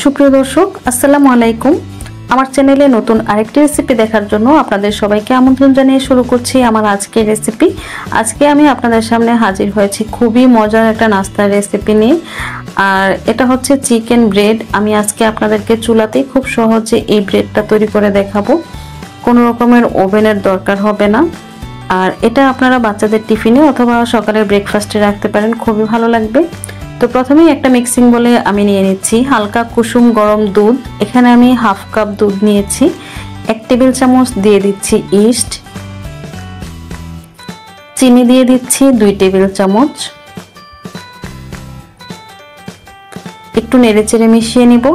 সুপ্রিয় দর্শক, আসসালামু আলাইকুম। আমার চ্যানেলে নতুন আরেকটি রেসিপি দেখার জন্য আপনাদের সবাইকে আমন্ত্রণ জানিয়ে শুরু করছি আমার আজকের রেসিপি। আজকে আমি আপনাদের সামনে হাজির হয়েছি খুবই মজার একটা নাস্তার রেসিপি নিয়ে। আর এটা হচ্ছে চিকেন ব্রেড। আমি আজকে আপনাদেরকে চুলাতেই খুব সহজে এই ব্রেডটা তৈরি করে দেখাবো। কোনো রকমের ওভেনের দরকার হবে না। আর এটা আপনারা বাচ্চাদের টিফিনে অথবা সকালের ব্রেকফাস্টে রাখতে পারেন, খুবই ভালো লাগবে। তো প্রথমেই একটা মিক্সিং বলে আমি নিয়ে নিচ্ছি হালকা কুসুম গরম দুধ। এখানে আমি হাফ কাপ দুধ নিয়েছি। 1 টেবিল চামচ দিয়ে দিচ্ছি ইস্ট, চিনি দিয়ে দিচ্ছি 2 টেবিল চামচ। একটু নেড়েচেড়ে মিশিয়ে নিব।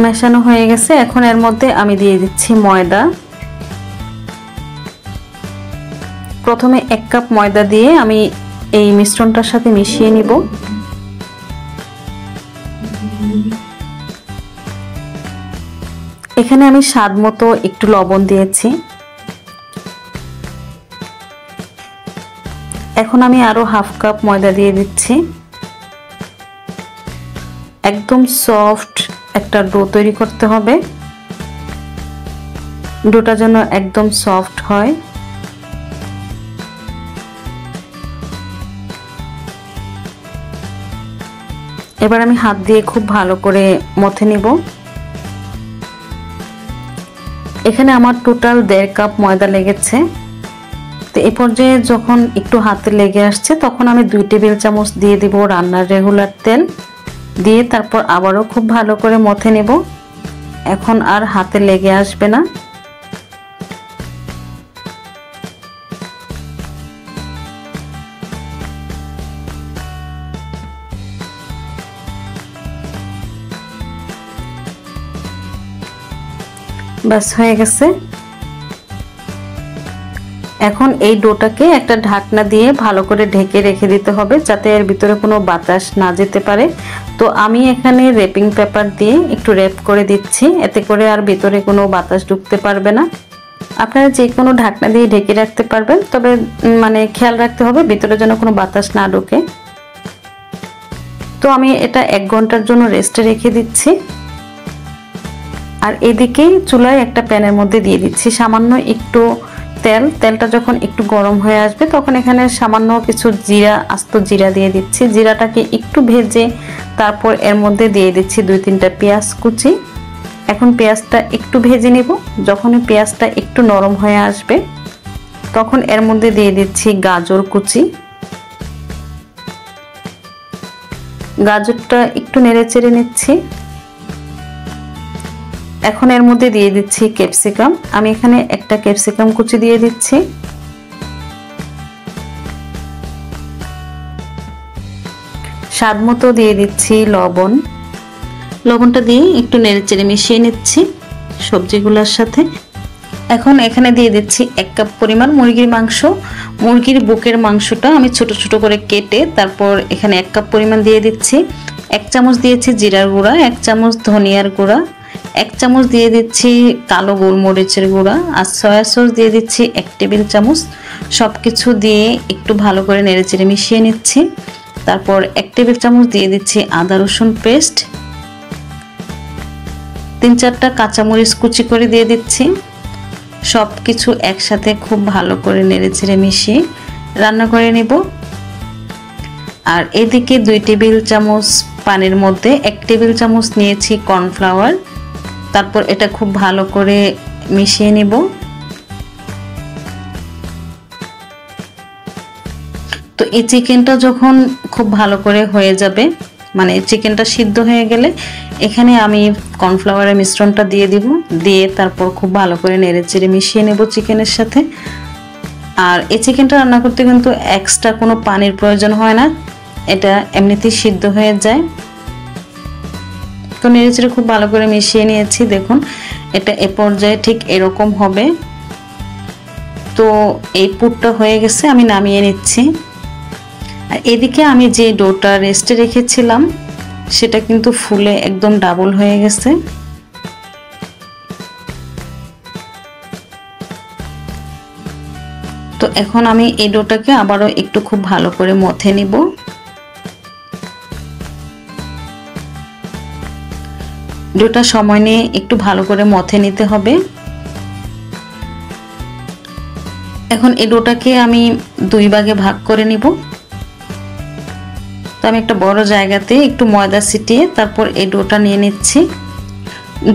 মেশানো হয়ে গেছে। এখন এর মধ্যে আমি দিয়ে দিচ্ছি ময়দা। প্রথমে 1 কাপ ময়দা দিয়ে আমি এই মিশ্রণটার সাথে মিশিয়ে নিব। এখানে আমি স্বাদ মতো একটু লবণ দিয়েছি। এখন আমি আরো হাফ কাপ ময়দা দিয়ে দিচ্ছি। একদম সফট একটা ডো তৈরি করতে হবে। ডোটা যেন একদম সফট হয়। এবার আমি হাত দিয়ে খুব ভালো করে মথে নিব। এখানে আমার টোটাল 1.5 কাপ ময়দা লেগেছে। তো এই পর্যায়ে যখন একটু হাতে লেগে আসছে তখন আমি 2 টেবিল চামচ দিয়ে দিব রান্নার রেগুলার তেল। দিয়ে তারপর আবারও খুব ভালো করে মথে নেব। এখন আর হাতে লেগে আসবে না। ব্যাস হয়ে গেছে। এখন এই ডোটাকে একটা ঢাকনা দিয়ে ভালো করে ঢেকে রেখে দিতে হবে যাতে এর ভিতরে কোনো বাতাস না যেতে পারে। তো আমি এখানে র্যাপিং পেপার দিয়ে একটু র্যাপ করে দিচ্ছি, এতে করে আর ভিতরে কোনো বাতাস ঢুকতে পারবে না। আপনারা যে কোনো ঢাকনা দিয়ে ঢেকে রাখতে পারবেন, তবে খেয়াল রাখতে হবে ভিতরে যেন কোনো বাতাস না ঢোকে। তো আমি এটা 1 ঘন্টার জন্য রেস্টে রেখে দিচ্ছি। আর এদিকে চুলায় একটা প্যানের মধ্যে দিয়ে দিচ্ছি সামান্য একটু তেল। তেলটা যখন একটু গরম হয়ে আসবে তখন এখানে সামান্য কিছু জিরা, আস্ত জিরা দিয়ে দিচ্ছি। জিরাটাকে একটু ভেজে তারপর এর মধ্যে দিয়ে দিচ্ছি 2-3টা পেঁয়াজ কুচি। এখন পেঁয়াজটা একটু ভেজে নিব। যখন পেঁয়াজটা একটু নরম হয়ে আসবে তখন এর মধ্যে দিয়ে দিচ্ছি গাজর কুচি। গাজরটা একটু নেড়েচেড়ে নিচ্ছি। এখন এর মধ্যে দিয়ে দিচ্ছি ক্যাপসিকাম। আমি এখানে একটা ক্যাপসিকাম কুচি দিয়ে দিচ্ছি। স্বাদ মতো দিয়ে দিচ্ছি লবণ। লবণটা দিয়ে একটু নেড়েচেড়ে মিশিয়ে নিচ্ছি সবজিগুলোর সাথে। এখন এখানে দিয়ে দিচ্ছি 1 কাপ পরিমাণ মুরগির মাংস। মুরগির বুকের মাংসটা আমি ছোট ছোট করে কেটে তারপর এখানে 1 কাপ পরিমাণ দিয়ে দিচ্ছি। 1 চামচ দিয়েছি জিরার গুঁড়া, 1 চামচ ধনিয়ার গুঁড়া, 1 চামচ দিয়ে দিচ্ছি কালো গোলমরিচের গুঁড়া, আর সয়া সস দিয়ে দিচ্ছি 1 টেবিল চামচ। সবকিছু দিয়ে একটু ভালো করে নেড়েচেড়ে মিশিয়ে নিচ্ছি। তারপর 1 টেবিল চামচ দিয়ে দিচ্ছি আদা রসুন পেস্ট। 3-4টা কাঁচামরিচ কুচি করে দিয়ে দিচ্ছি। সবকিছু একসাথে খুব ভালো করে নেড়েচেড়ে মিশিয়ে রান্না করে নেব। আর এদিকে 2 টেবিল চামচ পানির মধ্যে 1 টেবিল চামচ নিয়েছি কর্নফ্লাওয়ার। তারপর এটা খুব ভালো করে মিশিয়ে নিব। তো এই চিকেনটা যখন খুব ভালো করে হয়ে যাবে, চিকেনটা সিদ্ধ হয়ে গেলে এখানে আমি কর্নফ্লাওয়ারের মিশ্রণটা দিয়ে দিব। দিয়ে তারপর খুব ভালো করে নেড়েচেড়ে মিশিয়ে নেব চিকেনের সাথে। আর এই চিকেনটা রান্না করতে কিন্তু এক্সট্রা কোনো পানির প্রয়োজন হয় না, এটা এমনিতেই সিদ্ধ হয়ে যায়। তো নেড়েচেড়ে খুব ভালো করে মিশিয়ে নিয়েছি। দেখুন এটা এ পর্যায়ে ঠিক এরকম হবে। তো এই পুরটা হয়ে গেছে, আমি নামিয়ে নিচ্ছি। আর এদিকে আমি যে ডোটা রেস্টে রেখেছিলাম সেটা কিন্তু ফুলে একদম ডাবল হয়ে গেছে। তো এখন আমি এই ডোটাকে আবারও একটু খুব ভালো করে মথে নিব। ডোটা সময় নিয়ে একটু ভালো করে মথে নিতে হবে। এখন এই ডোটাকে আমি 2 ভাগে ভাগ করে নিব। তো আমি একটা বড় জায়গাতে একটু ময়দা ছিটিয়ে তারপর এই ডোটা নিয়ে নিচ্ছি।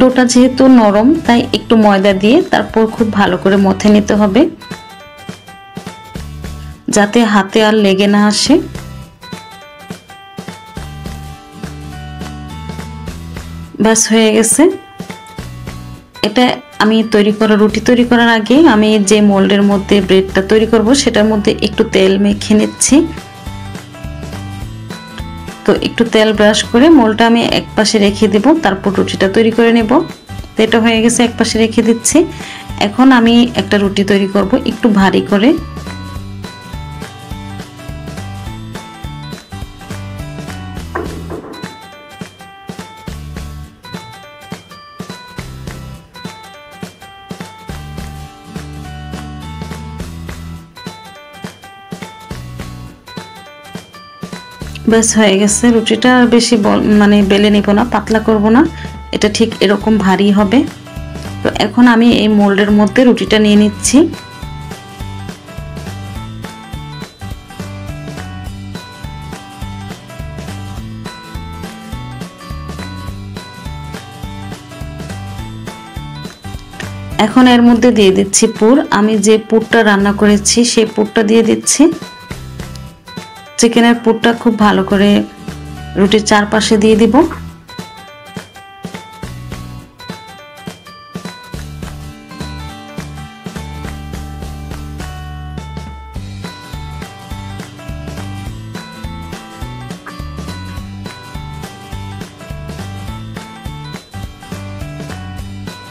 ডোটা যেহেতু নরম তাই একটু ময়দা দিয়ে তারপর খুব ভালো করে মথে নিতে হবে, যাতে হাতে আর লেগে না আসে। ব্যাস হয়ে গেছে। এটা আমি রুটি তৈরি করার আগে আমি যে মোল্ডের মধ্যে ব্রেডটা তৈরি করব সেটার মধ্যে একটু তেল মেখে নিচ্ছি। তো একটু তেল ব্রাশ করে মোল্ডটা আমি একপাশে রেখে দেব, তারপর রুটিটা তৈরি করে নেব। তো এটা হয়ে গেছে, একপাশে রেখে দিচ্ছি। এখন আমি একটা রুটি তৈরি করব একটু ভারী করে। ব্যাস হয়ে গেছে। রুটিটা আর বেশি মানে বেলে নিব না, পাতলা করব না, এটা ঠিক এরকম ভারী হবে। তো এখন আমি এই মোল্ডের মধ্যে রুটিটা নিয়ে নিচ্ছি। এখন এর মধ্যে দিয়ে দিচ্ছি পুর। আমি যে পুরটা রান্না করেছি সেই পুরটা দিয়ে দিচ্ছি। চিকেনের পুরটা খুব ভালো করে রুটির চারপাশে দিয়ে দিব।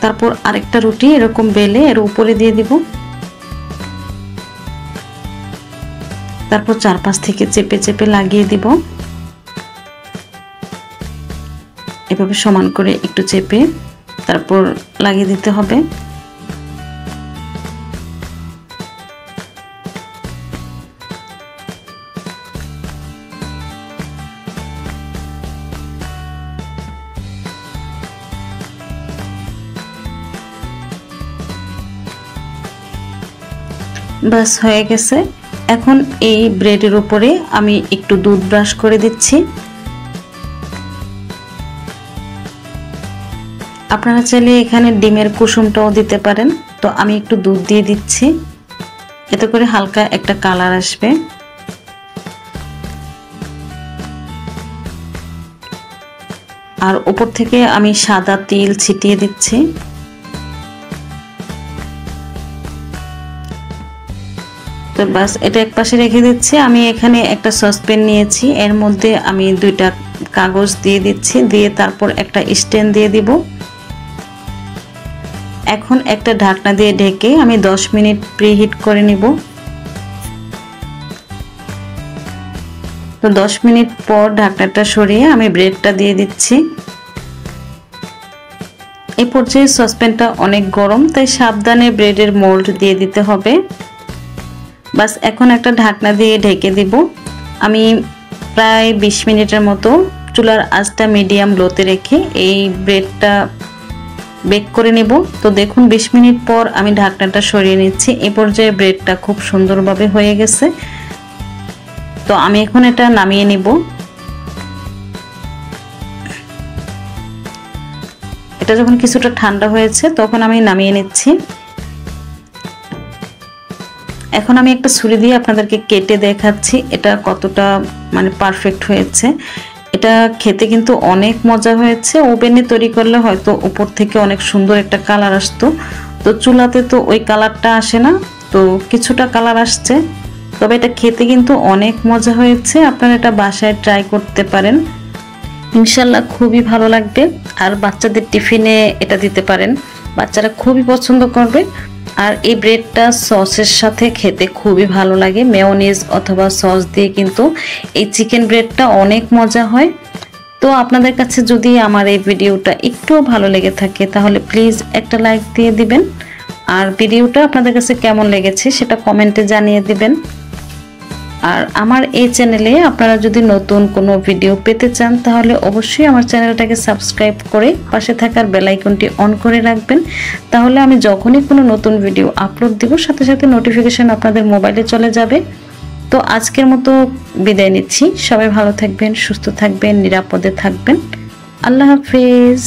তারপর আরেকটা রুটি এরকম বেলে এর উপরে দিয়ে দিব। তারপর চারপাশ থেকে চেপে চেপে লাগিয়ে দিব। এভাবে সমান করে একটু চেপে তারপর লাগিয়ে দিতে হবে। ব্যাস হয়ে গেছে। এখন এই ব্রেডের উপরে আমি একটু দুধ ব্রাশ করে দিচ্ছি। আপনারা চাইলে এখানে ডিমের কুসুমটাও দিতে পারেন। তো আমি একটু দুধ দিয়ে দিচ্ছি, এতে করে হালকা একটা কালার আসবে। আর উপর থেকে আমি সাদা তিল ছিটিয়ে দিচ্ছি। তো বাস এটা একপাশে রেখে দিচ্ছি। আমি এখানে একটা সসপ্যান নিয়েছি, এর মধ্যে আমি 2টা কাগজ দিয়ে দিচ্ছি, দিয়ে তারপর একটা স্ট্যান্ড দিয়ে দিব। এখন একটা ঢাকনা দিয়ে ঢেকে আমি 10 মিনিট প্রিহিট করে নিব। তো 10 মিনিট পর ঢাকনাটা সরিয়ে আমি ব্রেডটা দিয়ে দিচ্ছি। এই পর্যায়ে সসপ্যানটা অনেক গরম, তাই সাবধানে ব্রেডের মোল্ড দিয়ে দিতে হবে। বাস এখন একটা ঢাকনা দিয়ে ঢেকে দিব। আমি প্রায় 20 মিনিটের মতো চুলার আঁচটা মিডিয়াম লোতে রেখে এই ব্রেডটা বেক করে নেব। তো দেখুন 20 মিনিট পর আমি ঢাকনাটা সরিয়ে নিচ্ছি। এই পর্যায়ে ব্রেডটা খুব সুন্দরভাবে হয়ে গেছে। তো আমি এখন এটা নামিয়ে নিব। এটা যখন কিছুটা ঠান্ডা হয়েছে তখন আমি নামিয়ে নিচ্ছি। এখন আমি একটা ছুরি দিয়ে আপনাদেরকে কেটে দেখাচ্ছি এটা কতটা মানে পারফেক্ট হয়েছে। এটা খেতে কিন্তু অনেক মজা হয়েছে। ওভেনে তৈরি করলে হয়তো উপর থেকে অনেক সুন্দর একটা কালার আসতো, তো চুলাতে তো ওই কালারটা আসে না, তো কিছুটা কালার আসছে। তবে এটা খেতে কিন্তু অনেক মজা হয়েছে। আপনারা এটা বাসায় ট্রাই করতে পারেন, ইনশাল্লাহ খুবই ভালো লাগবে। আর বাচ্চাদের টিফিনে এটা দিতে পারেন, বাচ্চারা খুবই পছন্দ করবে। আর এই ব্রেডটা সসের সাথে খেতে খুবই ভালো লাগে, মেয়োনিজ অথবা সস দিয়ে কিন্তু এই চিকেন ব্রেডটা অনেক মজা হয়। তো আপনাদের কাছে যদি আমার এই ভিডিওটা একটু ভালো লেগে থাকে তাহলে প্লিজ একটা লাইক দিয়ে দিবেন। আর ভিডিওটা আপনাদের কাছে কেমন লেগেছে সেটা কমেন্টে জানিয়ে দিবেন। আর আমার এই চ্যানেলে আপনারা যদি নতুন কোনো ভিডিও পেতে চান তাহলে অবশ্যই আমার চ্যানেলটাকে সাবস্ক্রাইব করে পাশে থাকার বেল আইকনটি অন করে রাখবেন। তাহলে আমি যখনই কোনো নতুন ভিডিও আপলোড দিব সাথে সাথে নোটিফিকেশন আপনাদের মোবাইলে চলে যাবে। তো আজকের মতো বিদায় নিচ্ছি। সবাই ভালো থাকবেন, সুস্থ থাকবেন, নিরাপদে থাকবেন। আল্লাহ হাফেজ।